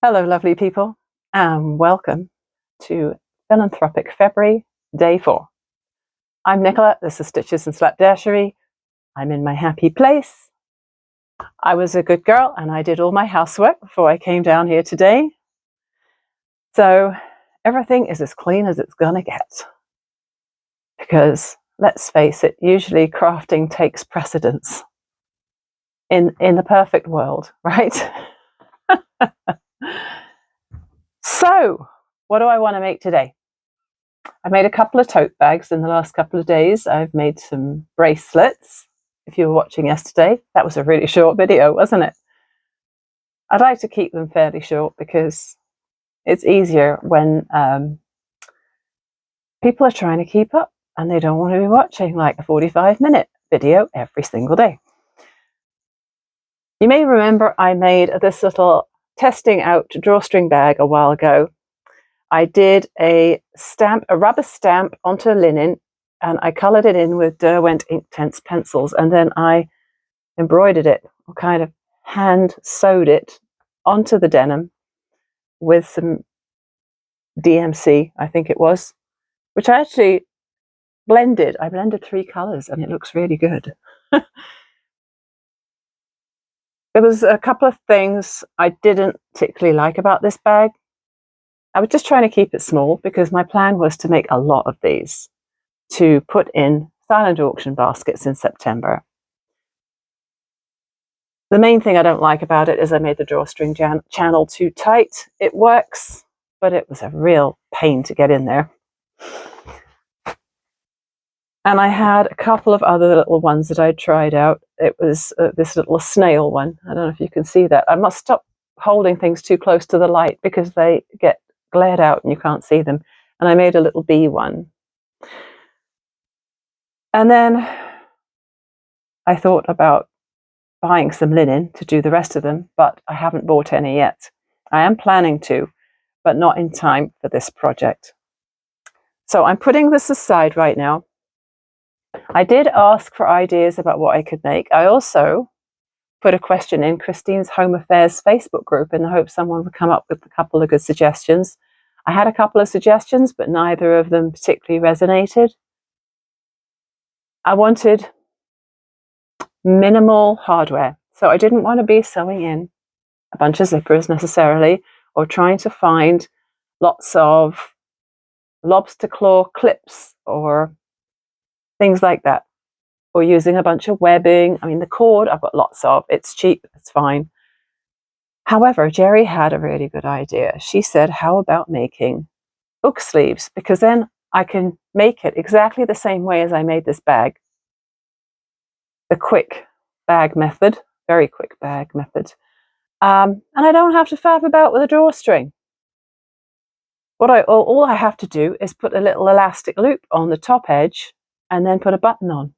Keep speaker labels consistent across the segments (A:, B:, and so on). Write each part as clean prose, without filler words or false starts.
A: Hello, lovely people, and welcome to Philanthropic February, Day 4. I'm Nicola, this is Stitches and Slapdashery. I'm in my happy place. I was a good girl and I did all my housework before I came down here today. So everything is as clean as it's gonna get. Because, let's face it, usually crafting takes precedence in the perfect world, right? So, what do I want to make today? I made a couple of tote bags in the last couple of days. I've made some bracelets. If you were watching yesterday, that was a really short video, wasn't it? I'd like to keep them fairly short because it's easier when people are trying to keep up and they don't want to be watching like a 45-minute video every single day. You may remember I made this little testing out drawstring bag a while ago. I did a rubber stamp onto linen, and I coloured it in with Derwent Inktense pencils, and then I embroidered it, or kind of hand sewed it onto the denim with some DMC, I think it was, which I actually blended. I blended 3 colours and it looks really good. There was a couple of things I didn't particularly like about this bag. I was just trying to keep it small because my plan was to make a lot of these to put in silent auction baskets in September. The main thing I don't like about it is I made the drawstring channel too tight. It works, but it was a real pain to get in there. And I had a couple of other little ones that I tried out. It was this little snail one. I don't know if you can see that. I must stop holding things too close to the light because they get glared out and you can't see them. And I made a little bee one. And then I thought about buying some linen to do the rest of them, but I haven't bought any yet. I am planning to, but not in time for this project. So I'm putting this aside right now. I did ask for ideas about what I could make. I also put a question in Christine's Home Affairs Facebook group in the hope someone would come up with a couple of good suggestions. I had a couple of suggestions, but neither of them particularly resonated. I wanted minimal hardware. So I didn't want to be sewing in a bunch of zippers necessarily, or trying to find lots of lobster claw clips or things like that, or using a bunch of webbing. I mean, the cord I've got lots of. It's cheap, it's fine. However, Jerry had a really good idea. She said, how about making book sleeves? Because then I can make it exactly the same way as I made this bag. The quick bag method, very quick bag method. And I don't have to faff about with a drawstring. All I have to do is put a little elastic loop on the top edge and then put a button on.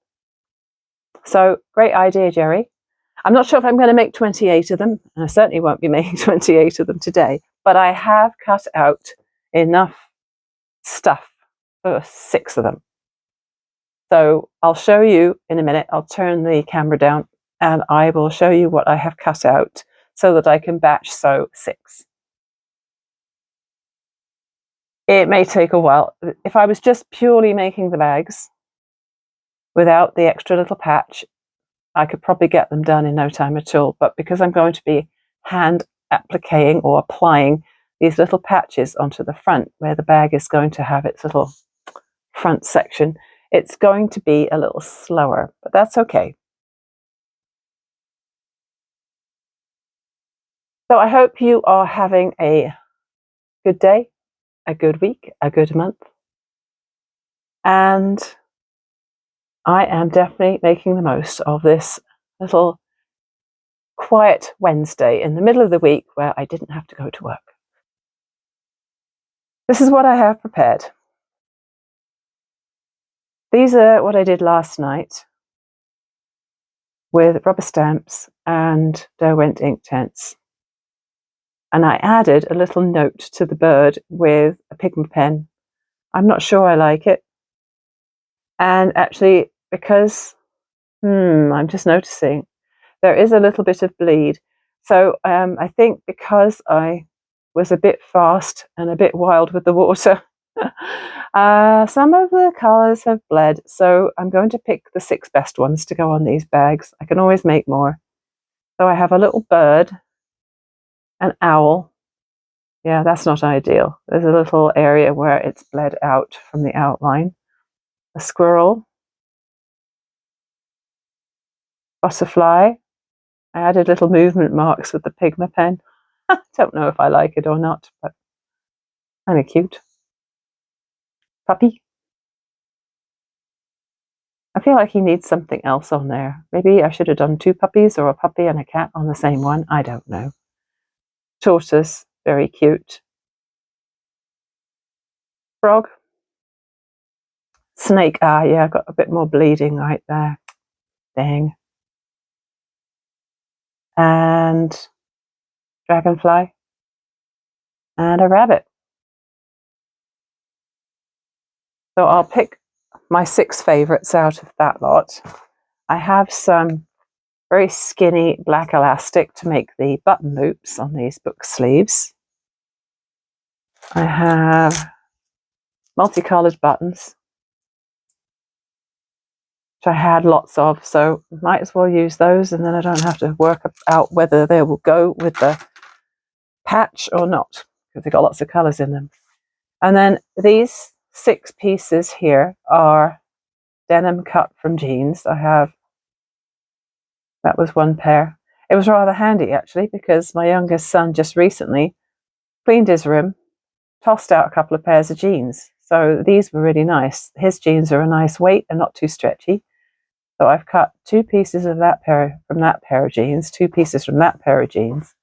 A: So, great idea, Jerry. I'm not sure if I'm going to make 28 of them, and I certainly won't be making 28 of them today, but I have cut out enough stuff for 6 of them. So I'll show you in a minute. I'll turn the camera down and I will show you what I have cut out so that I can batch sew 6. It may take a while. If I was just purely making the bags without the extra little patch, I could probably get them done in no time at all. But because I'm going to be hand appliquing or applying these little patches onto the front where the bag is going to have its little front section, it's going to be a little slower, but that's okay. So I hope you are having a good day, a good week, a good month. And I am definitely making the most of this little quiet Wednesday in the middle of the week where I didn't have to go to work. This is what I have prepared. These are what I did last night with rubber stamps and Derwent Inktense. And I added a little note to the bird with a Pigma pen. I'm not sure I like it. And actually, because, I'm just noticing, there is a little bit of bleed. So I think because I was a bit fast and a bit wild with the water. Some of the colours have bled, so I'm going to pick the 6 best ones to go on these bags. I can always make more. So I have a little bird, an owl. Yeah, that's not ideal. There's a little area where it's bled out from the outline. A squirrel, butterfly. I added little movement marks with the Pigma pen. Don't know if I like it or not, but kind of cute. Puppy. I feel like he needs something else on there. Maybe I should have done 2 puppies or a puppy and a cat on the same one. I don't know. Tortoise, very cute. Frog. Snake. Yeah, I got a bit more bleeding right there. Dang. And dragonfly. And a rabbit. So I'll pick my 6 favourites out of that lot. I have some very skinny black elastic to make the button loops on these book sleeves. I have multicoloured buttons, which I had lots of, so might as well use those, and then I don't have to work out whether they will go with the patch or not, because they've got lots of colours in them. And then these 6 pieces here are denim cut from jeans. That was 1 pair. It was rather handy actually, because my youngest son just recently cleaned his room, tossed out a couple of pairs of jeans. So these were really nice. His jeans are a nice weight and not too stretchy. So I've cut 2 pieces of that pair from that pair of jeans, 2 pieces from that pair of jeans,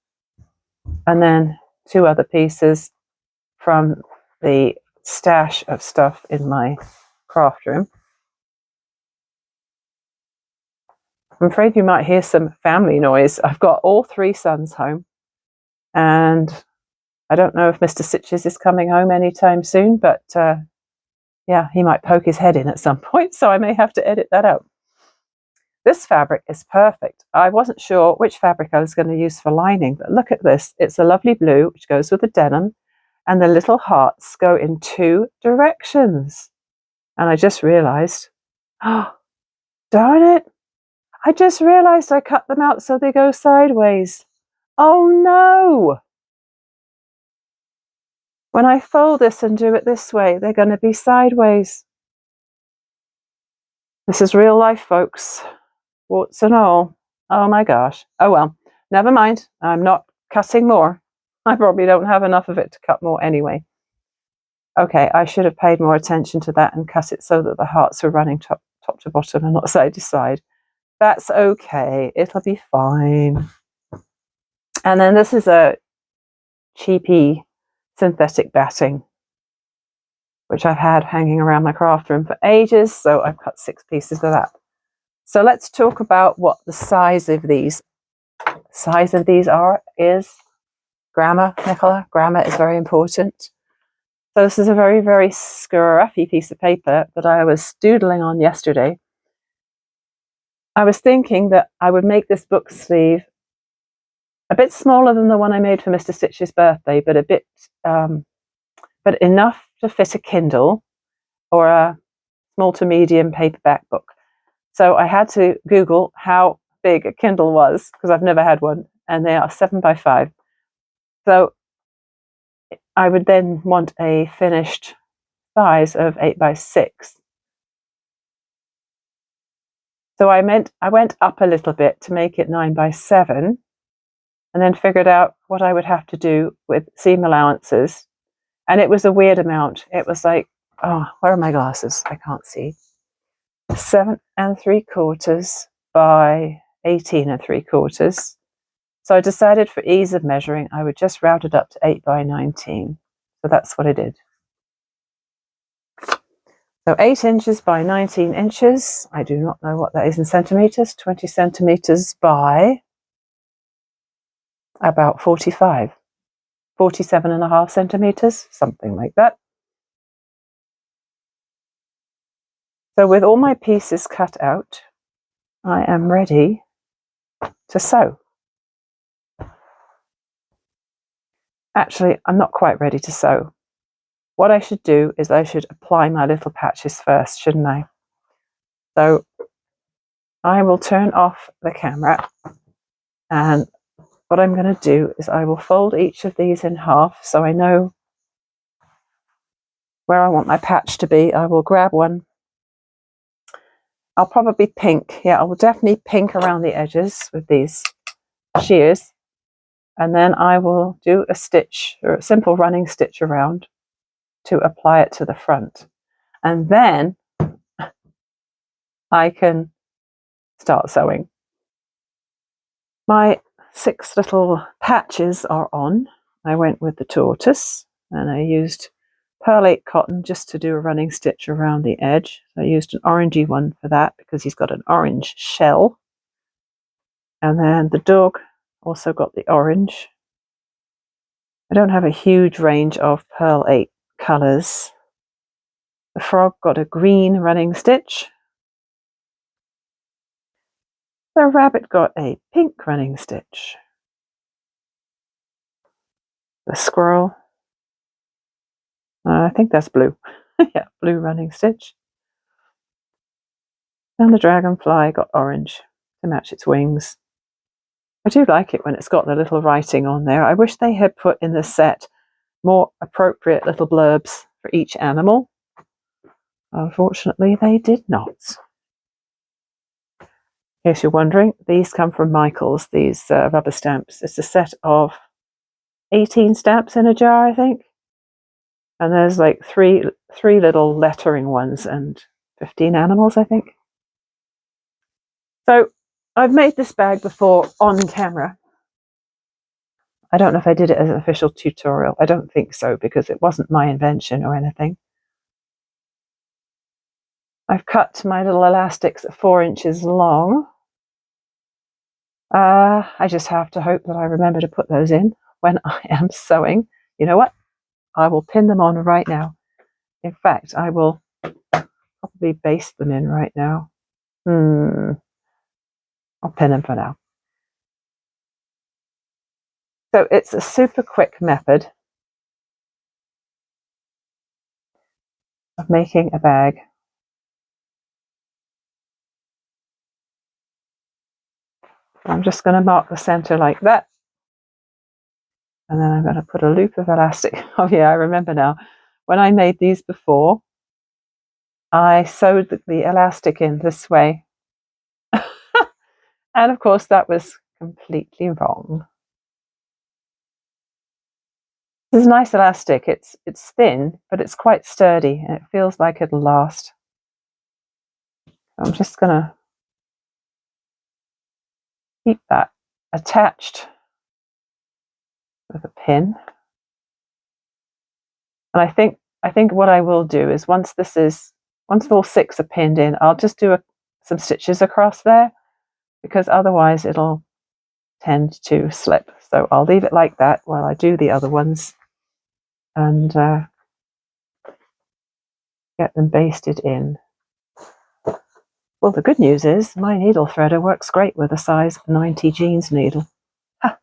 A: and then 2 other pieces from the stash of stuff in my craft room. I'm afraid you might hear some family noise. I've got all 3 sons home, and I don't know if Mr. Stitches is coming home anytime soon, but yeah, he might poke his head in at some point, so I may have to edit that out. This fabric is perfect. I wasn't sure which fabric I was going to use for lining, but look at this. It's a lovely blue, which goes with the denim, and the little hearts go in 2 directions. And I just realised, oh, darn it. I just realised I cut them out so they go sideways. Oh no! When I fold this and do it this way, they're going to be sideways. This is real life, folks. Warts and all. Oh my gosh. Oh well, never mind. I'm not cutting more. I probably don't have enough of it to cut more anyway. Okay, I should have paid more attention to that and cut it so that the hearts are running top to bottom and not side to side. That's okay. It'll be fine. And then this is a cheapy synthetic batting, which I've had hanging around my craft room for ages, so I've cut 6 pieces of that. So let's talk about what the size of these is. Grammar, Nicola. Grammar is very important. So this is a very, very scruffy piece of paper that I was doodling on yesterday. I was thinking that I would make this book sleeve a bit smaller than the one I made for Mr. Stitch's birthday, but but enough to fit a Kindle or a small to medium paperback book. So I had to Google how big a Kindle was, because I've never had one, and they are 7 by 5. So I would then want a finished size of 8 by 6. So I went up a little bit to make it 9 by 7, and then figured out what I would have to do with seam allowances. And it was a weird amount. It was like, oh, where are my glasses? I can't see. 7 3/4 by 18 3/4. So I decided for ease of measuring, I would just round it up to 8 by 19. So that's what I did. So 8 inches by 19 inches. I do not know what that is in centimetres. 20 centimetres by about 45. 47.5 centimetres, something like that. So with all my pieces cut out, I am ready to sew. Actually, I'm not quite ready to sew. What I should do is I should apply my little patches first, shouldn't I? So I will turn off the camera, and what I'm going to do is I will fold each of these in half so I know where I want my patch to be. I will grab one. I'll probably pink. Yeah, I will definitely pink around the edges with these shears. And then I will do a stitch, or a simple running stitch around to apply it to the front. And then I can start sewing. My 6 little patches are on. I went with the tortoise and I used Pearl 8 cotton just to do a running stitch around the edge. I used an orangey one for that because he's got an orange shell. And then the dog also got the orange. I don't have a huge range of Pearl 8 colours. The frog got a green running stitch. The rabbit got a pink running stitch. The squirrel, I think that's blue. Yeah, blue running stitch. And the dragonfly got orange to match its wings. I do like it when it's got the little writing on there. I wish they had put in the set more appropriate little blurbs for each animal. Unfortunately, they did not. In case you're wondering, these come from Michael's, these rubber stamps. It's a set of 18 stamps in a jar, I think. And there's like three little lettering ones and 15 animals, I think. So I've made this bag before on camera. I don't know if I did it as an official tutorial. I don't think so, because it wasn't my invention or anything. I've cut my little elastics at 4 inches long. I just have to hope that I remember to put those in when I am sewing. You know what? I will pin them on right now. In fact, I will probably baste them in right now. I'll pin them for now. So it's a super quick method of making a bag. I'm just going to mark the center like that. And then I'm going to put a loop of elastic. Oh yeah, I remember now. When I made these before, I sewed the elastic in this way. And of course, that was completely wrong. This is nice elastic. It's thin, but it's quite sturdy, and it feels like it'll last. I'm just going to keep that attached with a pin. And I think what I will do is once all 6 are pinned in, I'll just do some stitches across there, because otherwise it'll tend to slip. So I'll leave it like that while I do the other ones and get them basted in. Well, the good news is my needle threader works great with a size 90 jeans needle. Ha.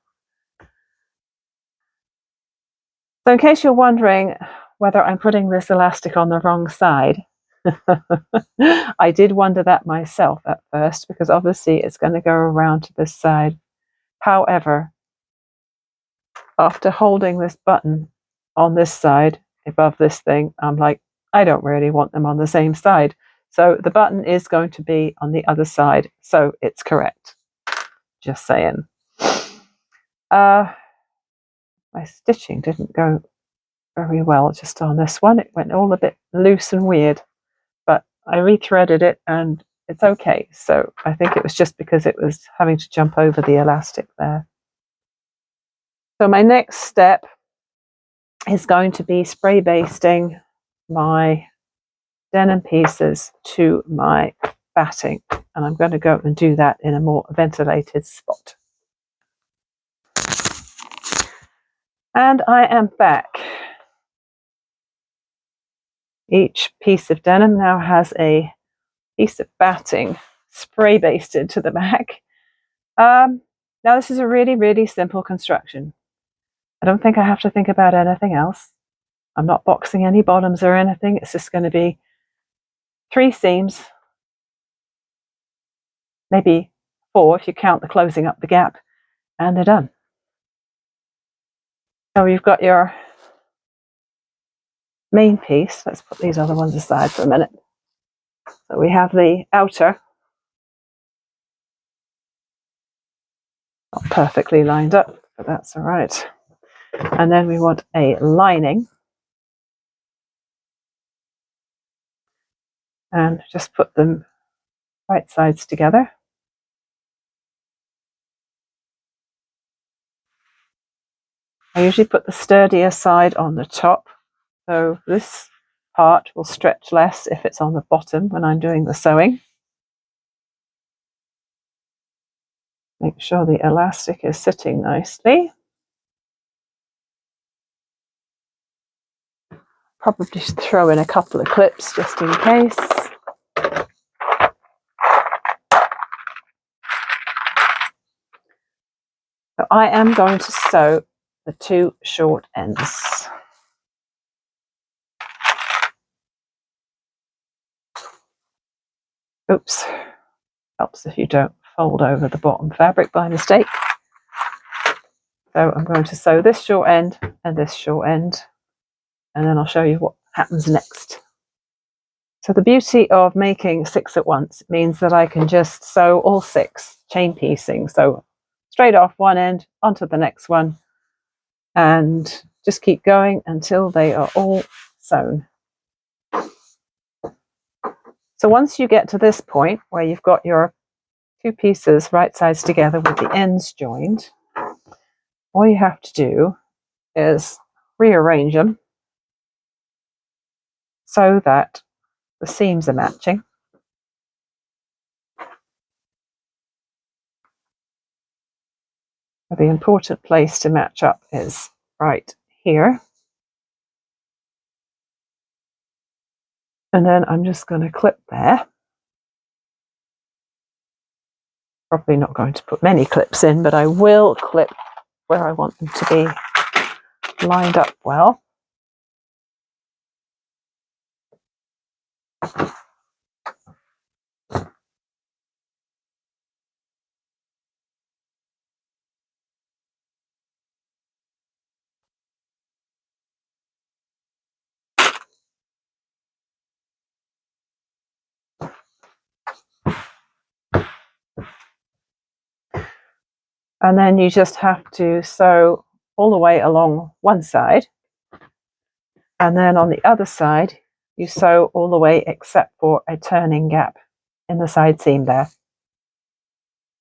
A: So in case you're wondering whether I'm putting this elastic on the wrong side, I did wonder that myself at first, because obviously it's going to go around to this side. However, after holding this button on this side above this thing, I'm like, I don't really want them on the same side. So the button is going to be on the other side. So it's correct. Just saying. My stitching didn't go very well just on this one. It went all a bit loose and weird. But I rethreaded it and it's okay. So I think it was just because it was having to jump over the elastic there. So my next step is going to be spray basting my denim pieces to my batting, and I'm going to go and do that in a more ventilated spot. And I am back. Each piece of denim now has a piece of batting spray basted to the back. Now this is a really, really simple construction. I don't think I have to think about anything else. I'm not boxing any bottoms or anything. It's just going to be 3 seams, maybe 4 if you count the closing up the gap, and they're done. So you've got your main piece. Let's put these other ones aside for a minute. So we have the outer, not perfectly lined up, but that's all right. And then we want a lining. And just put them right sides together. I usually put the sturdier side on the top, so this part will stretch less if it's on the bottom when I'm doing the sewing. Make sure the elastic is sitting nicely. Probably should throw in a couple of clips just in case. So I am going to sew the 2 short ends. Oops, helps if you don't fold over the bottom fabric by mistake. So I'm going to sew this short end and this short end, and then I'll show you what happens next. So the beauty of making 6 at once means that I can just sew all 6 chain piecing. So straight off one end onto the next one and just keep going until they are all sewn. So once you get to this point where you've got your 2 pieces right sides together with the ends joined, all you have to do is rearrange them so that the seams are matching. The important place to match up is right here. And then I'm just going to clip there. Probably not going to put many clips in, but I will clip where I want them to be lined up well. And then you just have to sew all the way along one side. And then on the other side, you sew all the way except for a turning gap in the side seam there.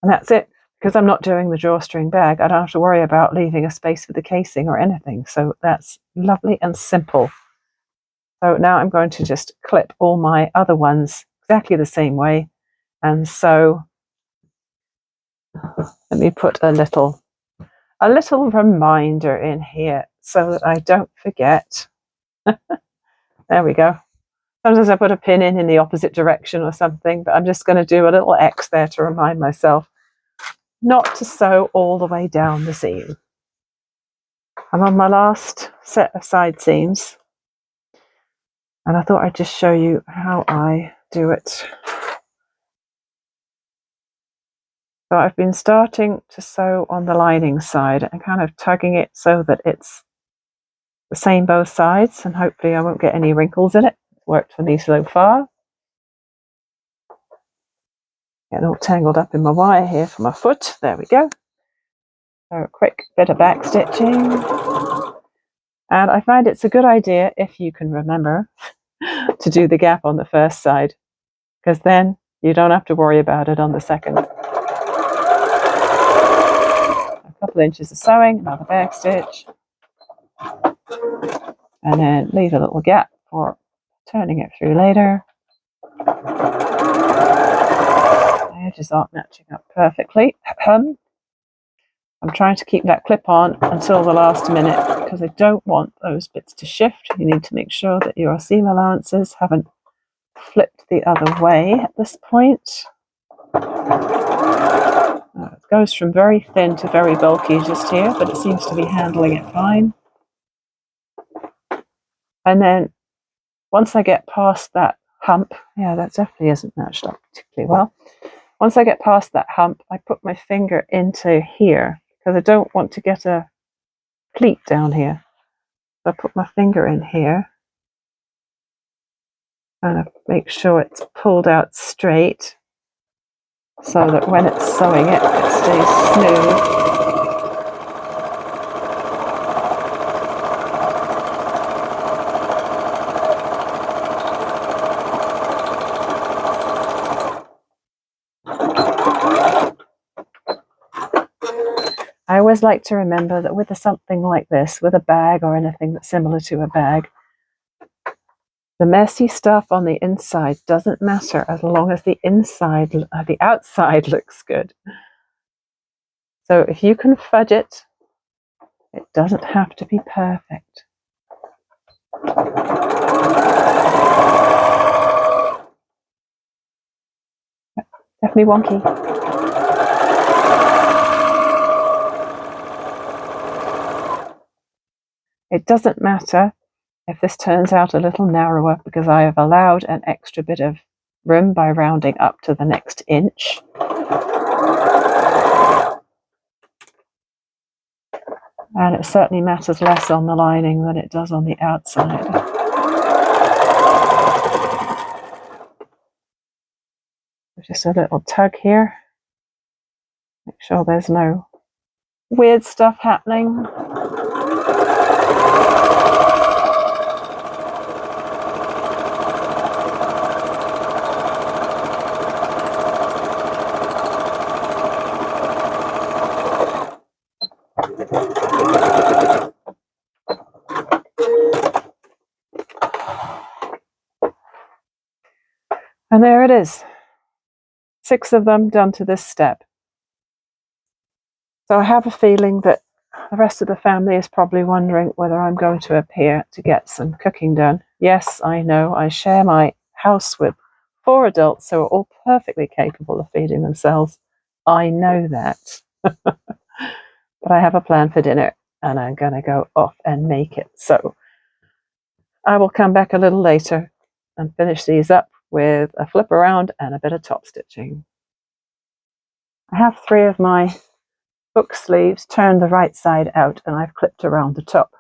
A: And that's it. Because I'm not doing the drawstring bag, I don't have to worry about leaving a space for the casing or anything. So that's lovely and simple. So now I'm going to just clip all my other ones exactly the same way. And so let me put a little reminder in here so that I don't forget. There we go. Sometimes I put a pin in the opposite direction or something, but I'm just going to do a little X there to remind myself not to sew all the way down the seam. I'm on my last set of side seams, and I thought I'd just show you how I do it. So I've been starting to sew on the lining side and kind of tugging it so that it's the same both sides, and hopefully I won't get any wrinkles in it. It's worked for me so far. Getting all tangled up in my wire here for my foot. There we go. So a quick bit of back stitching. And I find it's a good idea, if you can remember, to do the gap on the first side, because then you don't have to worry about it on the second. A couple inches of sewing, another back stitch, and then leave a little gap for turning it through later. The edges aren't matching up perfectly. I'm trying to keep that clip on until the last minute because I don't want those bits to shift. You need to make sure that your seam allowances haven't flipped the other way at this point. It goes from very thin to very bulky just here, but it seems to be handling it fine. And then once I get past that hump, yeah, that definitely isn't matched up particularly well. Once I get past that hump, I put my finger into here because I don't want to get a pleat down here. So I put my finger in here and I make sure it's pulled out straight so that when it's sewing it stays smooth. I always like to remember that with something like this, with a bag or anything that's similar to a bag, the messy stuff on the inside doesn't matter as long as the outside looks good. So if you can fudge it, it doesn't have to be perfect. Definitely wonky. It doesn't matter if this turns out a little narrower because I have allowed an extra bit of room by rounding up to the next inch. And it certainly matters less on the lining than it does on the outside. Just a little tug here. Make sure there's no weird stuff happening. And there it is. 6 of them done to this step. So I have a feeling that the rest of the family is probably wondering whether I'm going to appear to get some cooking done. Yes, I know, I share my house with 4 adults who are all perfectly capable of feeding themselves. I know that. But I have a plan for dinner and I'm going to go off and make it. So I will come back a little later and finish these up with a flip around and a bit of top stitching. I have 3 of my book sleeves turned the right side out and I've clipped around the top.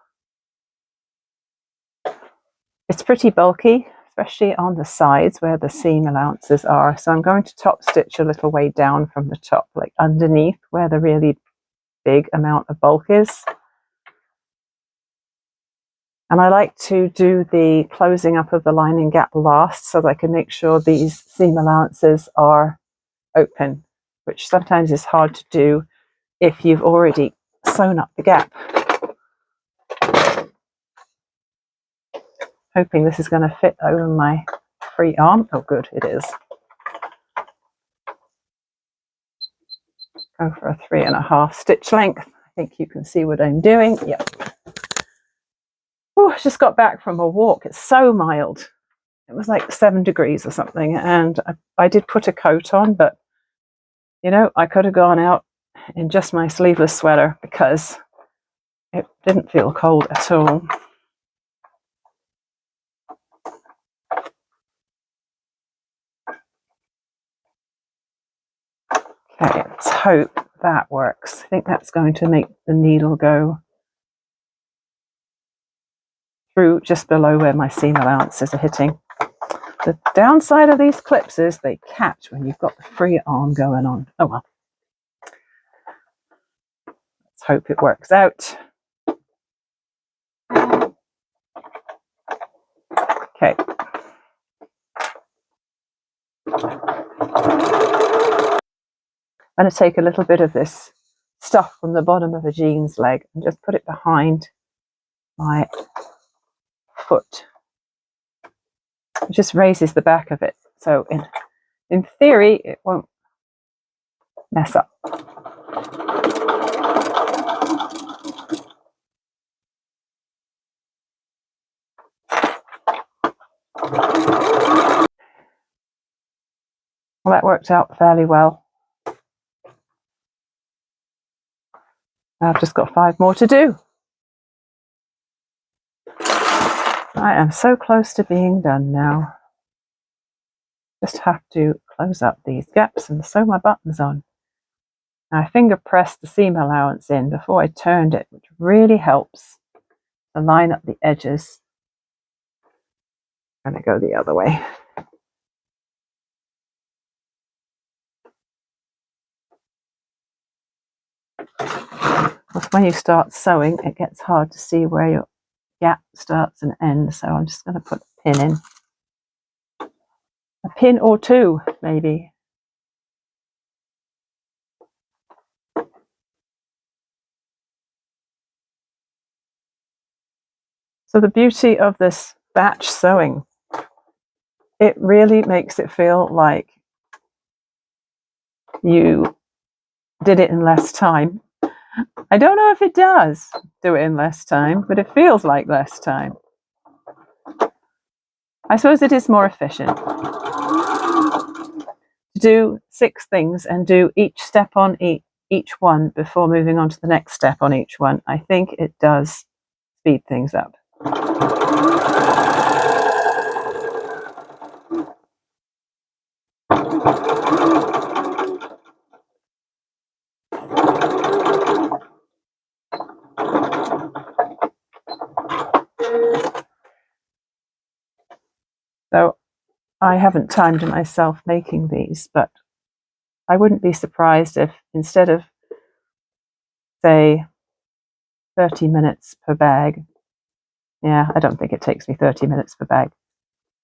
A: It's pretty bulky, especially on the sides where the seam allowances are. So I'm going to top stitch a little way down from the top, like underneath where the really big amount of bulk is. And I like to do the closing up of the lining gap last so that I can make sure these seam allowances are open, which sometimes is hard to do if you've already sewn up the gap. Hoping this is going to fit over my free arm. Oh good, it is. Go for a 3.5 stitch length. I think you can see what I'm doing. Yep. Oh, I just got back from a walk. It's so mild. It was like 7 degrees or something, and I did put a coat on, but you know, I could have gone out in just my sleeveless sweater because it didn't feel cold at all. Okay, let's hope that works. I think that's going to make the needle go through just below where my seam allowances are hitting. The downside of these clips is they catch when you've got the free arm going on. Oh well. Let's hope it works out. Okay. I'm going to take a little bit of this stuff from the bottom of a jeans leg and just put it behind my foot. It just raises the back of it. So in theory, it won't mess up. Well, that worked out fairly well. I've just got 5 more to do. I am so close to being done now. Just have to close up these gaps and sew my buttons on. Now, I finger pressed the seam allowance in before I turned it, which really helps to line up the edges. I'm going to go the other way. Because when you start sewing, it gets hard to see where your gap starts and ends. So I'm just going to put a pin in. A pin or 2, maybe. So the beauty of this batch sewing, it really makes it feel like you did it in less time. I don't know if it does do it in less time, but it feels like less time. I suppose it is more efficient to do 6 things and do each step on each one before moving on to the next step on each one. I think it does speed things up. So I haven't timed myself making these, but I wouldn't be surprised if instead of, say, 30 minutes per bag, yeah, I don't think it takes me 30 minutes per bag.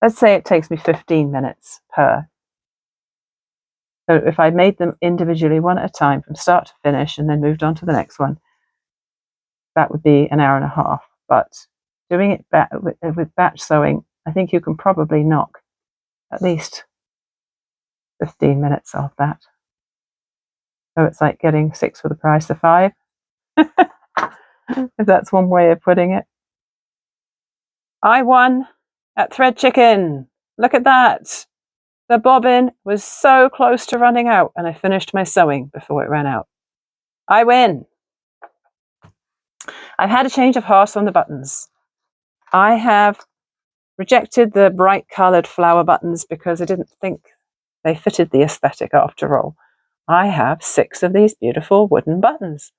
A: Let's say it takes me 15 minutes per. So if I made them individually one at a time from start to finish and then moved on to the next one, that would be an hour and a half. But doing it with batch sewing, I think you can probably knock at least 15 minutes off that. So it's like getting 6 for the price of 5, if that's one way of putting it. I won at Thread Chicken. Look at that. The bobbin was so close to running out, and I finished my sewing before it ran out. I win. I've had a change of heart on the buttons. I have rejected the bright coloured flower buttons because I didn't think they fitted the aesthetic after all. I have 6 of these beautiful wooden buttons.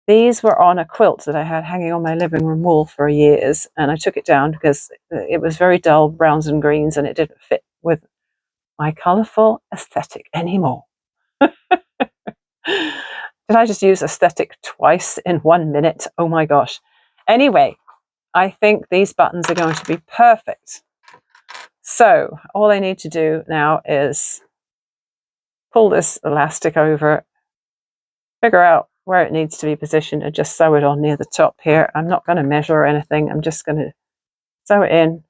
A: These were on a quilt that I had hanging on my living room wall for years, and I took it down because it was very dull browns and greens and it didn't fit with my colourful aesthetic anymore. Did I just use aesthetic twice in 1 minute? Oh my gosh. Anyway, I think these buttons are going to be perfect. So all I need to do now is pull this elastic over, figure out where it needs to be positioned, and just sew it on near the top here. I'm not going to measure or anything. I'm just going to sew it in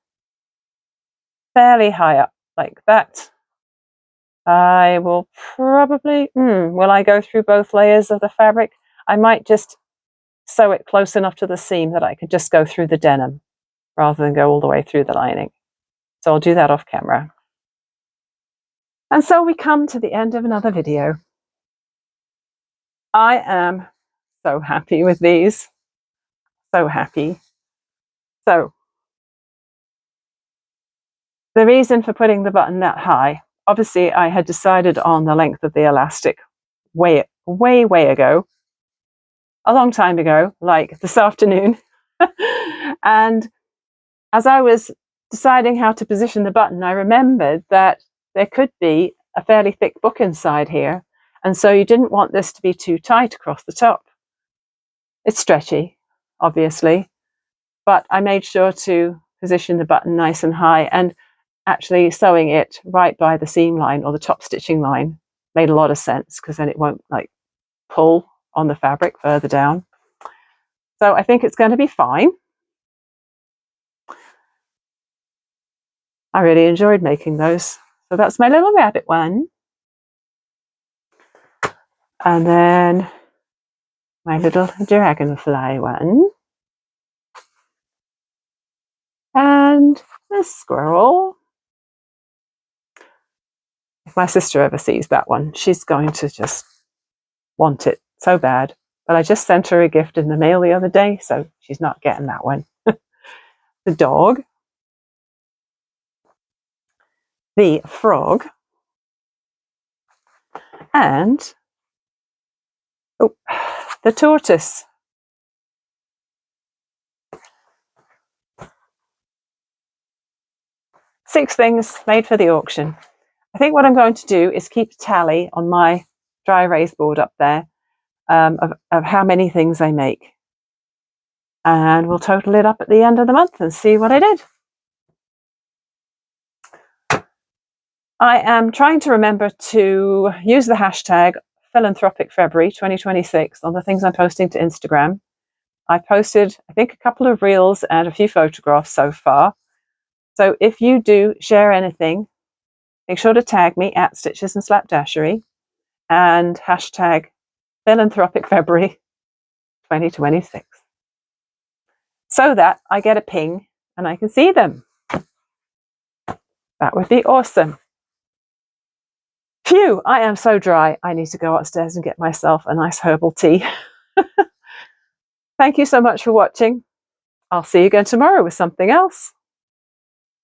A: fairly high up like that. I will probably, will I go through both layers of the fabric? I might just sew it close enough to the seam that I could just go through the denim rather than go all the way through the lining. So I'll do that off camera. And so we come to the end of another video. I am so happy with these. So happy. So the reason for putting the button that high, obviously I had decided on the length of the elastic way ago, a long time ago, like this afternoon. And as I was deciding how to position the button, I remembered that there could be a fairly thick book inside here, and so you didn't want this to be too tight across the top. It's stretchy, obviously, but I made sure to position the button nice and high, and actually sewing it right by the seam line or the top stitching line made a lot of sense, because then it won't like pull on the fabric further down. So I think it's going to be fine. I really enjoyed making those. So that's my little rabbit one. And then my little dragonfly one. And a squirrel. If my sister ever sees that one, she's going to just want it so bad. but I just sent her a gift in the mail the other day, so she's not getting that one. The dog, the frog, and the tortoise. Six things made for the auction. I think what I'm going to do is keep a tally on my dry erase board up there of how many things I make. And we'll total it up at the end of the month and see what I did. I am trying to remember to use the hashtag Philanthropic February 2026 on the things I'm posting to Instagram. I posted, I think, a couple of reels and a few photographs so far. So if you do share anything, make sure to tag me at Stitches and Slapdashery and hashtag Philanthropic February 2026 so that I get a ping and I can see them. That would be awesome. Phew, I am so dry. I need to go upstairs and get myself a nice herbal tea. Thank you so much for watching. I'll see you again tomorrow with something else.